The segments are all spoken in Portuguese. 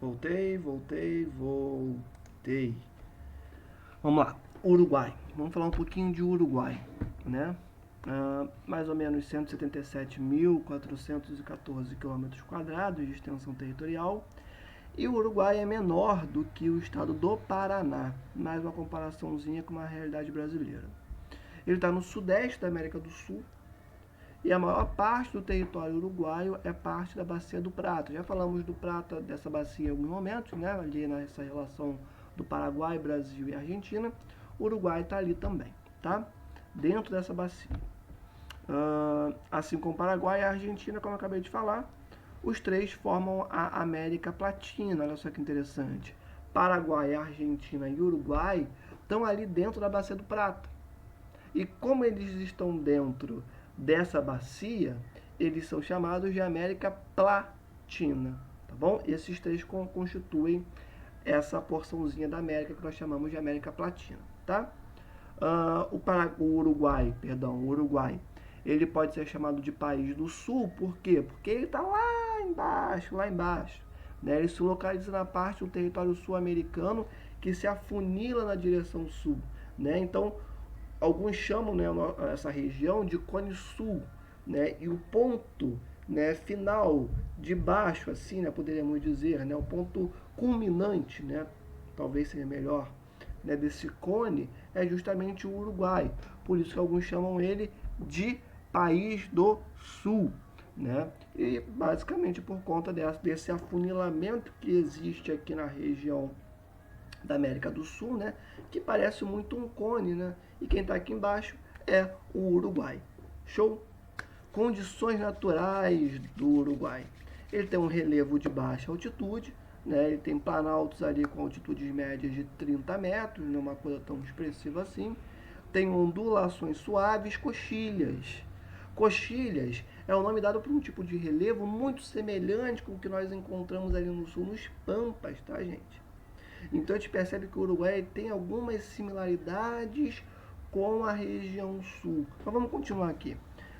Voltei. Vamos lá, Uruguai. Vamos falar um pouquinho de Uruguai, né? Mais ou menos 177.414 km² de extensão territorial. E o Uruguai é menor do que o estado do Paraná, mais uma comparaçãozinha com uma realidade brasileira. Ele está no sudeste da América do Sul, e a maior parte do território uruguaio é parte da Bacia do Prata. Já falamos do Prata, dessa bacia em alguns momentos, né? Ali nessa relação do Paraguai, Brasil e Argentina. O Uruguai está ali também, tá? Dentro dessa bacia. Assim como o Paraguai e a Argentina, como eu acabei de falar, os três formam a América Latina. Olha só que interessante. Paraguai, Argentina e Uruguai estão ali dentro da Bacia do Prata. E como eles estão dentro dessa bacia, eles são chamados de América Platina, tá bom? Esses três constituem essa porçãozinha da América que nós chamamos de América Platina, tá? O Uruguai, ele pode ser chamado de país do sul, por quê? Porque ele está lá embaixo, né? Ele se localiza na parte do território sul-americano que se afunila na direção sul, né? Então, alguns chamam, né, essa região de Cone Sul, né? E o ponto, né, final de baixo, assim, né, poderíamos dizer, né, o ponto culminante, né, talvez seja melhor, né, desse cone é justamente o Uruguai. Por isso que alguns chamam ele de país do sul, né? E basicamente por conta desse afunilamento que existe aqui na região da América do Sul, né? Que parece muito um cone, né? E quem está aqui embaixo é o Uruguai. Show? Condições naturais do Uruguai. Ele tem um relevo de baixa altitude, né? Ele tem planaltos ali com altitudes médias de 30 metros, não é uma coisa tão expressiva assim. Tem ondulações suaves, coxilhas. Coxilhas é o nome dado por um tipo de relevo muito semelhante com o que nós encontramos ali no sul, nos Pampas, tá, gente? Então a gente percebe que o Uruguai tem algumas similaridades com a região sul. Mas vamos continuar aqui.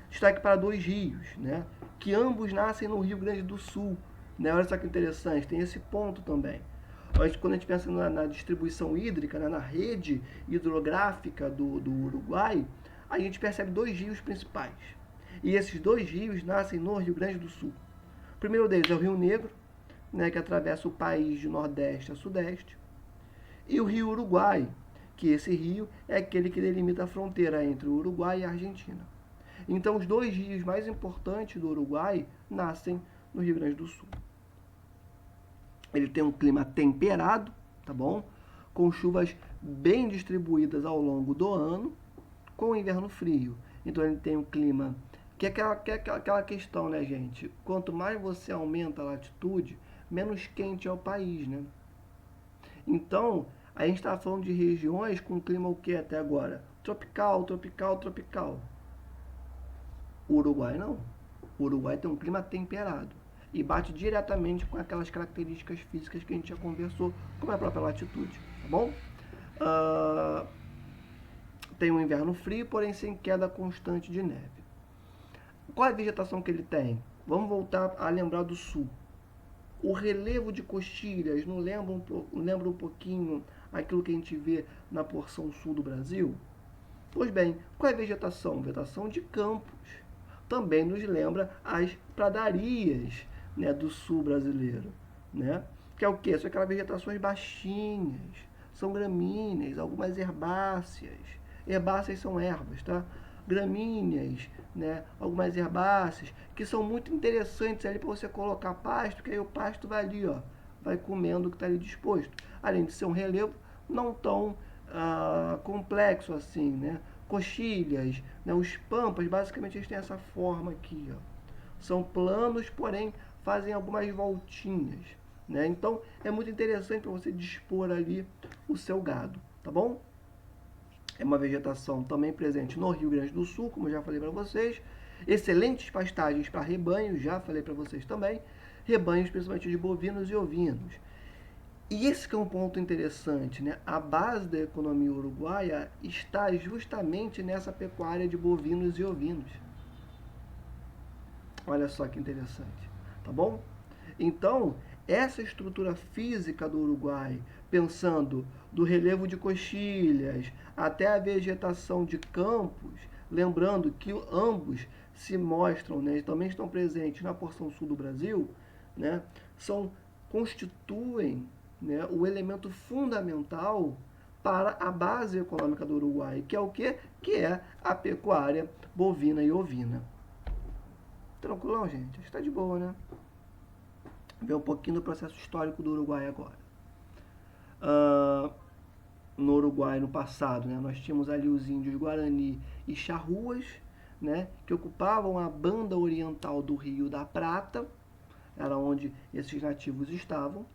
Destaque para dois rios, né? Que ambos nascem no Rio Grande do Sul. Né? Olha só que interessante, tem esse ponto também. Quando a gente pensa na distribuição hídrica, né? Na rede hidrográfica do Uruguai, a gente percebe dois rios principais. E esses dois rios nascem no Rio Grande do Sul. O primeiro deles é o Rio Negro, né, que atravessa o país de nordeste a sudeste, e o rio Uruguai, que esse rio é aquele que delimita a fronteira entre o Uruguai e a Argentina. Então, os dois rios mais importantes do Uruguai nascem no Rio Grande do Sul. Ele tem um clima temperado, tá bom? Com chuvas bem distribuídas ao longo do ano, com o inverno frio. Então, ele tem um clima que é aquela questão, né, gente? Quanto mais você aumenta a latitude, menos quente é o país, né? Então, a gente está falando de regiões com clima o que até agora? Tropical. O Uruguai não. O Uruguai tem um clima temperado e bate diretamente com aquelas características físicas que a gente já conversou, como a própria latitude, tá bom? Tem um inverno frio, porém sem queda constante de neve. Qual é a vegetação que ele tem? Vamos voltar a lembrar do sul. O relevo de coxilhas não lembra um pouquinho aquilo que a gente vê na porção sul do Brasil? Pois bem, qual é a vegetação? Vegetação de campos. Também nos lembra as pradarias, né, do sul brasileiro, né? Que é o quê? São aquelas vegetações baixinhas, são gramíneas, algumas herbáceas. Herbáceas são ervas, tá? Gramíneas, né? Algumas herbáceas, que são muito interessantes ali para você colocar pasto, que aí o pasto vai ali, ó, vai comendo o que está ali disposto. Além de ser um relevo não tão complexo assim, né? Coxilhas, né? Os pampas, basicamente eles têm essa forma aqui, ó. São planos, porém fazem algumas voltinhas, né? Então é muito interessante para você dispor ali o seu gado, tá bom? É uma vegetação também presente no Rio Grande do Sul, como eu já falei para vocês. Excelentes pastagens para rebanhos, já falei para vocês também. Rebanhos principalmente de bovinos e ovinos. E esse que é um ponto interessante, né? A base da economia uruguaia está justamente nessa pecuária de bovinos e ovinos. Olha só que interessante, tá bom? Então, essa estrutura física do Uruguai, pensando do relevo de coxilhas até a vegetação de campos, lembrando que ambos se mostram, né, também estão presentes na porção sul do Brasil, né, constituem, né, o elemento fundamental para a base econômica do Uruguai, que é o quê? Que é a pecuária bovina e ovina. Tranquilão, gente? Acho que está de boa, né? Ver um pouquinho do processo histórico do Uruguai agora. No Uruguai, no passado, né, nós tínhamos ali os índios Guarani e Charruas, né, que ocupavam a banda oriental do Rio da Prata, era onde esses nativos estavam.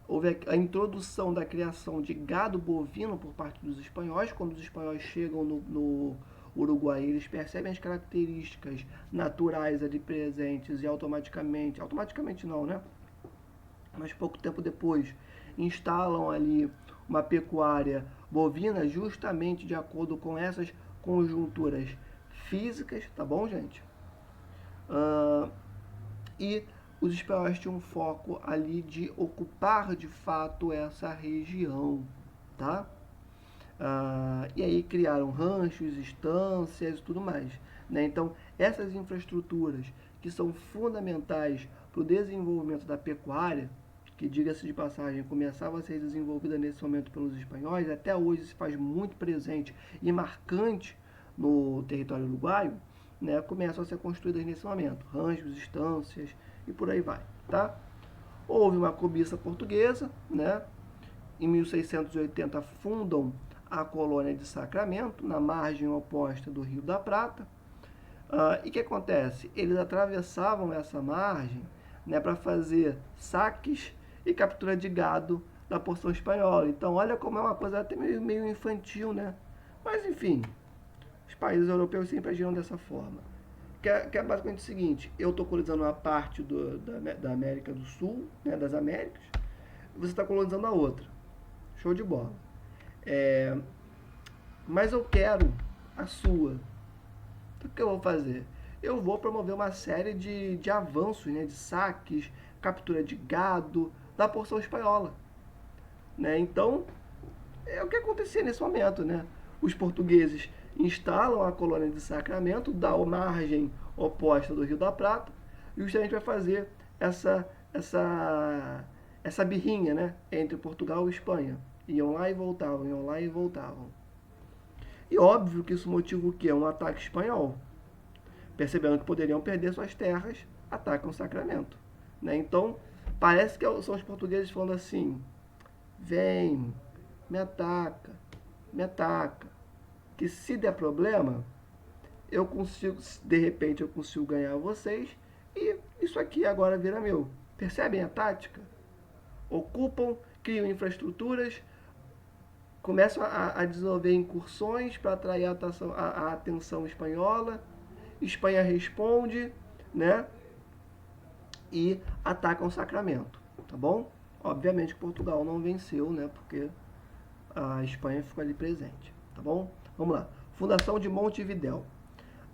Houve a introdução da criação de gado bovino por parte dos espanhóis. Quando os espanhóis chegam no Uruguai, eles percebem as características naturais ali presentes e automaticamente não, né? Mas pouco tempo depois, instalam ali uma pecuária bovina justamente de acordo com essas conjunturas físicas, tá bom, gente? E os espanhóis tinham um foco ali de ocupar de fato essa região, tá? E aí criaram ranchos, estâncias e tudo mais, né? Então, essas infraestruturas que são fundamentais para o desenvolvimento da pecuária, que, diga-se de passagem, começava a ser desenvolvida nesse momento pelos espanhóis, até hoje se faz muito presente e marcante no território uruguaio, né, começam a ser construídas nesse momento, ranchos, estâncias e por aí vai, tá? Houve uma cobiça portuguesa, né? Em 1680 fundam a colônia de Sacramento, na margem oposta do Rio da Prata. E o que acontece? Eles atravessavam essa margem, né, para fazer saques e captura de gado da porção espanhola. Então, olha como é uma coisa até meio infantil, né? Mas, enfim, os países europeus sempre agiram dessa forma. Que é basicamente o seguinte: eu estou colonizando uma parte da América do Sul, né, das Américas, e você está colonizando a outra. Show de bola. Mas eu quero a sua. Então, o que eu vou fazer? Eu vou promover uma série de avanços, né, de saques, captura de gado da porção espanhola, né? Então, é o que acontecia nesse momento, né? Os portugueses instalam a colônia de Sacramento, da margem oposta do Rio da Prata, e justamente vai fazer essa birrinha, né, entre Portugal e Espanha. Iam lá e voltavam, iam lá e voltavam. E óbvio que isso motiva o quê? Um ataque espanhol. Percebendo que poderiam perder suas terras, atacam Sacramento, né? Então, parece que são os portugueses falando assim: vem, me ataca, que se der problema, eu consigo, de repente eu consigo ganhar vocês e isso aqui agora vira meu. Percebem a tática? Ocupam, criam infraestruturas, começam a desenvolver incursões para atrair a atenção espanhola. Espanha responde, né? E atacam Sacramento, tá bom? Obviamente que Portugal não venceu, né? Porque a Espanha ficou ali presente, tá bom? Vamos lá. Fundação de Montevidéu.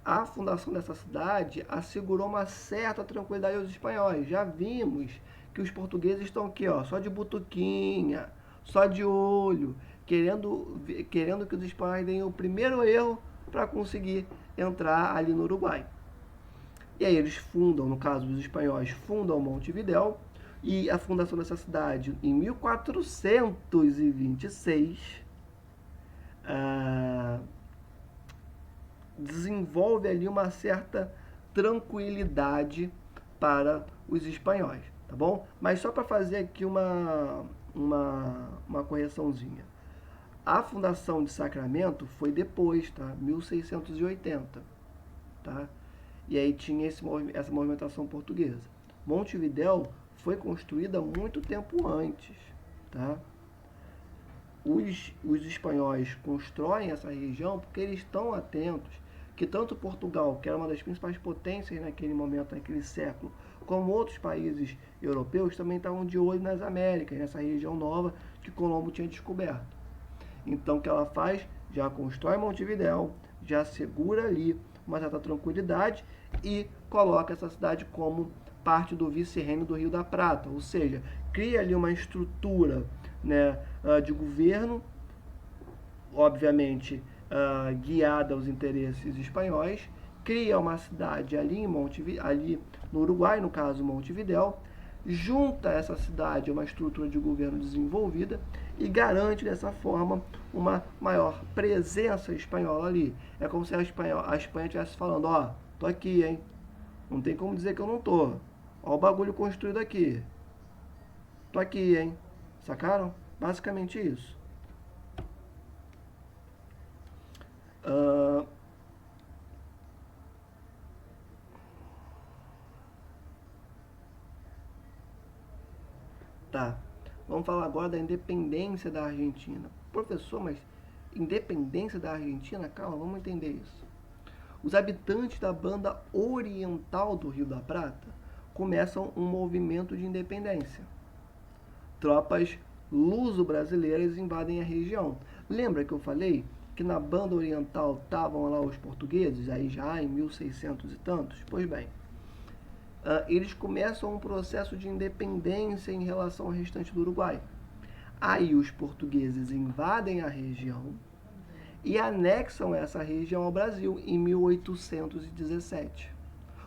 A fundação dessa cidade assegurou uma certa tranquilidade aos espanhóis. Já vimos que os portugueses estão aqui, ó, só de butuquinha, só de olho, querendo que os espanhóis deem o primeiro erro para conseguir entrar ali no Uruguai. E aí eles fundam, no caso dos espanhóis, fundam Montevidéu, e a fundação dessa cidade em 1426 desenvolve ali uma certa tranquilidade para os espanhóis, tá bom? Mas só para fazer aqui uma correçãozinha. A fundação de Sacramento foi depois, tá? 1680, tá? E aí tinha essa movimentação portuguesa. Montevidéu foi construída muito tempo antes, tá? Os espanhóis constroem essa região porque eles estão atentos que tanto Portugal, que era uma das principais potências naquele momento, naquele século, como outros países europeus também estavam de olho nas Américas, nessa região nova que Colombo tinha descoberto. Então, o que ela faz? Já constrói Montevidéu, já segura ali uma certa tranquilidade e coloca essa cidade como parte do vice-reino do Rio da Prata, ou seja, cria ali uma estrutura, né, de governo, obviamente guiada aos interesses espanhóis, cria uma cidade ali, ali no Uruguai, no caso Montevidéu, junta essa cidade a uma estrutura de governo desenvolvida e garante dessa forma uma maior presença espanhola ali. É como se a Espanha estivesse falando, ó, tô aqui, hein? Não tem como dizer que eu não tô. Ó o bagulho construído aqui. Tô aqui, hein? Sacaram? Basicamente isso. Uh, tá. Vamos falar agora da independência da Argentina. Professor, mas independência da Argentina? Calma, vamos entender isso. Os habitantes da banda oriental do Rio da Prata começam um movimento de independência. Tropas luso-brasileiras invadem a região. Lembra que eu falei que na banda oriental estavam lá os portugueses, aí já em 1600 e tantos? Pois bem, eles começam um processo de independência em relação ao restante do Uruguai. Aí os portugueses invadem a região e anexam essa região ao Brasil em 1817.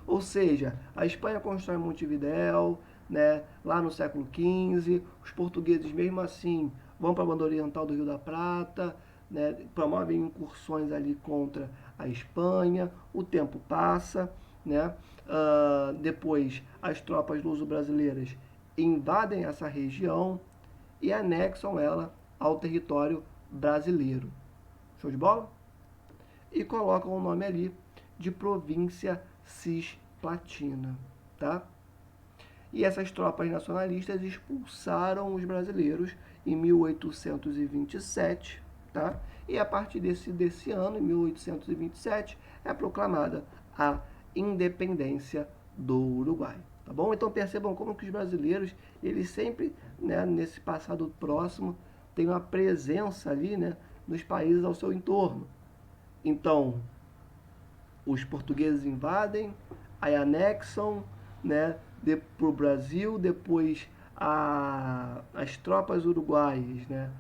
Ou seja, a Espanha constrói Montevidéu, né, lá no século XV, os portugueses mesmo assim vão para a banda oriental do Rio da Prata, né, promovem incursões ali contra a Espanha, o tempo passa, né, depois as tropas luso-brasileiras invadem essa região e anexam ela ao território brasileiro. Show de bola? E colocam o nome ali de província Cisplatina, tá? E essas tropas nacionalistas expulsaram os brasileiros em 1827, tá? E a partir desse ano, em 1827, é proclamada a independência do Uruguai, tá bom? Então percebam como que os brasileiros, eles sempre, né, nesse passado próximo, têm uma presença ali, né, nos países ao seu entorno. Então, os portugueses invadem, aí anexam, né, para o Brasil, depois as tropas uruguaias, né,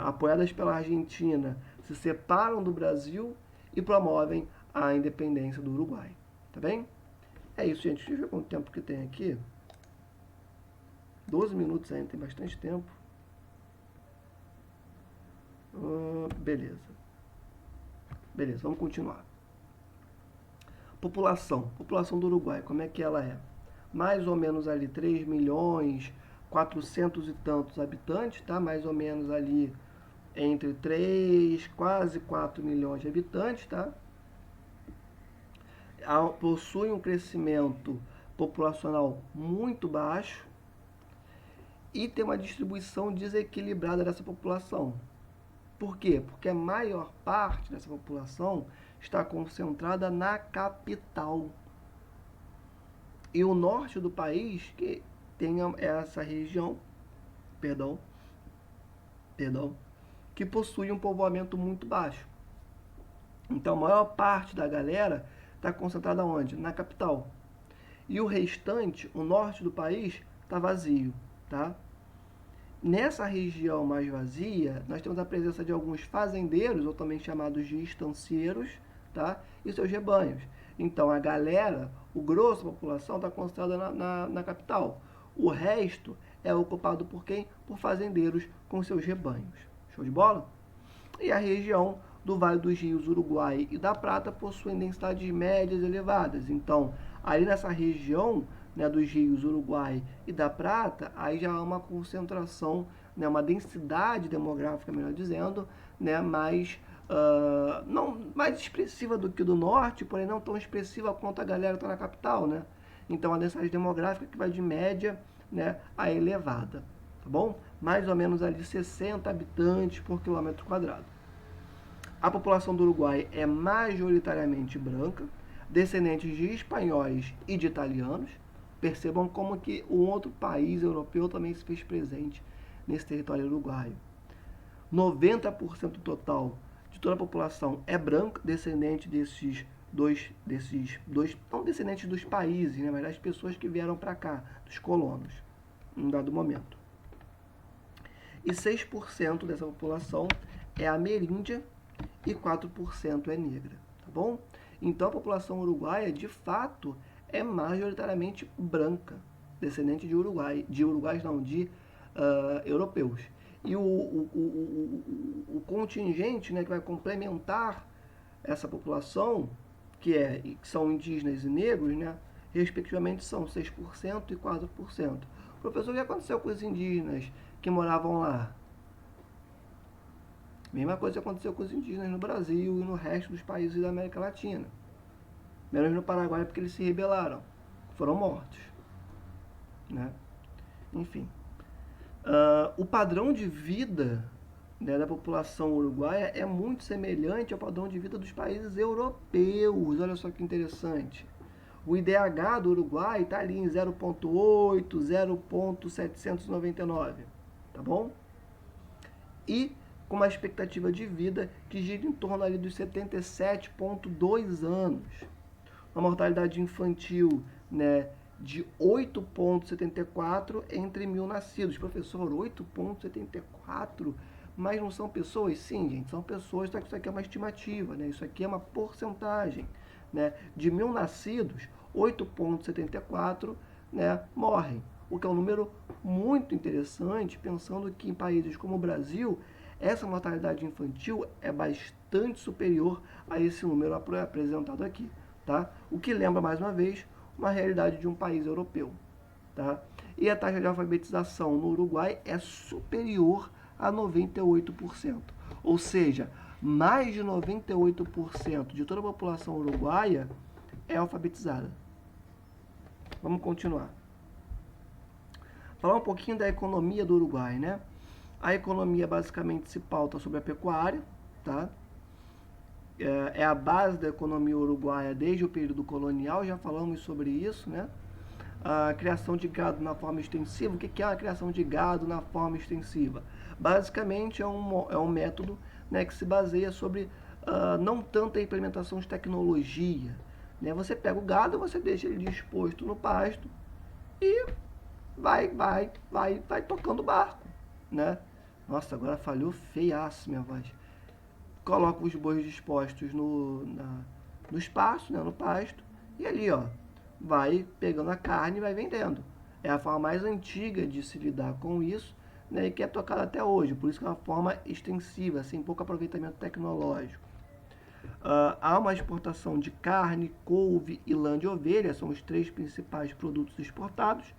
apoiadas pela Argentina, se separam do Brasil e promovem a independência do Uruguai. Tá bem? É isso, gente. Deixa eu ver quanto tempo que tem aqui. 12 minutos ainda, tem bastante tempo. Beleza. Beleza, vamos continuar. População do Uruguai, como é que ela é? Mais ou menos ali 3 milhões, 400 e tantos habitantes, tá? Mais ou menos ali entre 3, quase 4 milhões de habitantes, tá? Possui um crescimento populacional muito baixo e tem uma distribuição desequilibrada dessa população. Por quê? Porque a maior parte dessa população está concentrada na capital. E o norte do país, que tem essa região, que possui um povoamento muito baixo. Então, a maior parte da galera está concentrada onde? Na capital. E o restante, o norte do país, está vazio, tá? Nessa região mais vazia, nós temos a presença de alguns fazendeiros, ou também chamados de estancieiros, tá? E seus rebanhos. Então, a galera, o grosso da população, está concentrada na capital. O resto é ocupado por quem? Por fazendeiros com seus rebanhos. Show de bola? E a região do Vale dos Rios Uruguai e da Prata possuem densidades médias elevadas. Então, ali nessa região, né, dos rios Uruguai e da Prata, aí já há uma concentração, né, uma densidade demográfica, melhor dizendo, né, não mais expressiva do que do norte, porém não tão expressiva quanto a galera que está na capital, né? Então a densidade demográfica que vai de média, né, a elevada, tá bom? Mais ou menos ali 60 habitantes por quilômetro quadrado. A população do Uruguai é majoritariamente branca, descendentes de espanhóis e de italianos. Percebam como que um outro país europeu também se fez presente nesse território uruguaio. 90% total de toda a população é branca, descendente desses desses dois, não descendentes dos países, né, mas das pessoas que vieram para cá, dos colonos, em um dado momento. E 6% dessa população é ameríndia e 4% é negra, tá bom? Então a população uruguaia, de fato, é majoritariamente branca, descendente de europeus. E o contingente, né, que vai complementar essa população, que são indígenas e negros, né, respectivamente são 6% e 4%. Professor, o que aconteceu com os indígenas que moravam lá? Mesma coisa que aconteceu com os indígenas no Brasil e no resto dos países da América Latina. Menos no Paraguai, porque eles se rebelaram. Foram mortos. Né? Enfim. O padrão de vida, né, da população uruguaia é muito semelhante ao padrão de vida dos países europeus. Olha só que interessante. O IDH do Uruguai está ali em 0,8, 0,799. Tá bom? E com uma expectativa de vida que gira em torno ali dos 77,2 anos. Uma mortalidade infantil, né, de 8,74 entre 1.000 nascidos. Professor, 8,74? Mas não são pessoas? Sim, gente, são pessoas, só que isso aqui é uma estimativa, né? Isso aqui é uma porcentagem. Né? De 1.000 nascidos, 8,74, né, morrem. O que é um número muito interessante, pensando que em países como o Brasil, essa mortalidade infantil é bastante superior a esse número apresentado aqui. Tá? O que lembra, mais uma vez, uma realidade de um país europeu. Tá? E a taxa de alfabetização no Uruguai é superior a 98%. Ou seja, mais de 98% de toda a população uruguaia é alfabetizada. Vamos continuar. Falar um pouquinho da economia do Uruguai, né? A economia basicamente se pauta sobre a pecuária, tá? É a base da economia uruguaia desde o período colonial, já falamos sobre isso, né? A criação de gado na forma extensiva. O que é a criação de gado na forma extensiva? Basicamente é um método, né, que se baseia sobre não tanto a implementação de tecnologia. Né? Você pega o gado, você deixa ele disposto no pasto e vai tocando o barco. Né? Nossa, agora falhou feiaço minha voz. Coloca os bois dispostos no espaço, né, no pasto, e ali, ó, vai pegando a carne e vai vendendo. É a forma mais antiga de se lidar com isso, né, e que é tocada até hoje, por isso que é uma forma extensiva, sem pouco aproveitamento tecnológico. Há uma exportação de carne, couve e lã de ovelha, são os 3 principais produtos exportados.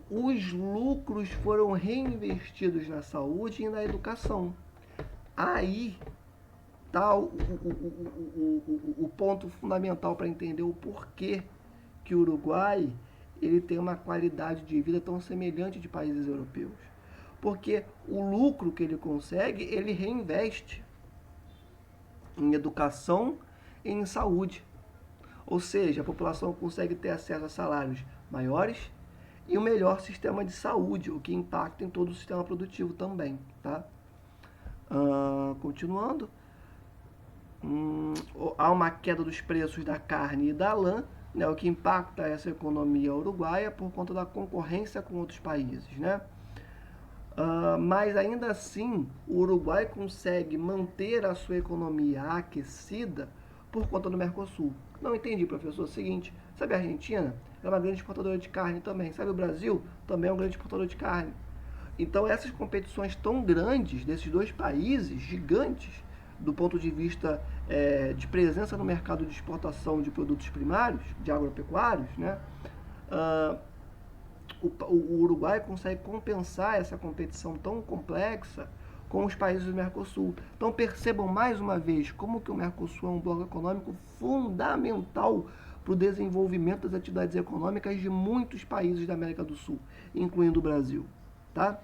Os lucros foram reinvestidos na saúde e na educação. Aí tá o ponto fundamental para entender o porquê que o Uruguai ele tem uma qualidade de vida tão semelhante de países europeus. Porque o lucro que ele consegue, ele reinveste em educação e em saúde. Ou seja, a população consegue ter acesso a salários maiores e um melhor sistema de saúde, o que impacta em todo o sistema produtivo também. Tá? Continuando. Há uma queda dos preços da carne e da lã, né, o que impacta essa economia uruguaia por conta da concorrência com outros países. Né? Mas ainda assim, o Uruguai consegue manter a sua economia aquecida por conta do Mercosul. Não entendi, professor. É o seguinte, sabe a Argentina? É uma grande exportadora de carne também. Sabe o Brasil? Também é um grande exportador de carne. Então essas competições tão grandes desses dois países, gigantes, do ponto de vista de presença no mercado de exportação de produtos primários, de agropecuários, né? O Uruguai consegue compensar essa competição tão complexa com os países do Mercosul. Então percebam mais uma vez como que o Mercosul é um bloco econômico fundamental para o desenvolvimento das atividades econômicas de muitos países da América do Sul, incluindo o Brasil. Tá?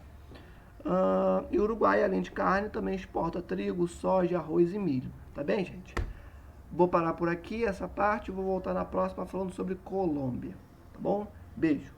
E o Uruguai, além de carne, também exporta trigo, soja, arroz e milho. Tá bem, gente? Vou parar por aqui essa parte e vou voltar na próxima falando sobre Colômbia. Tá bom? Beijo.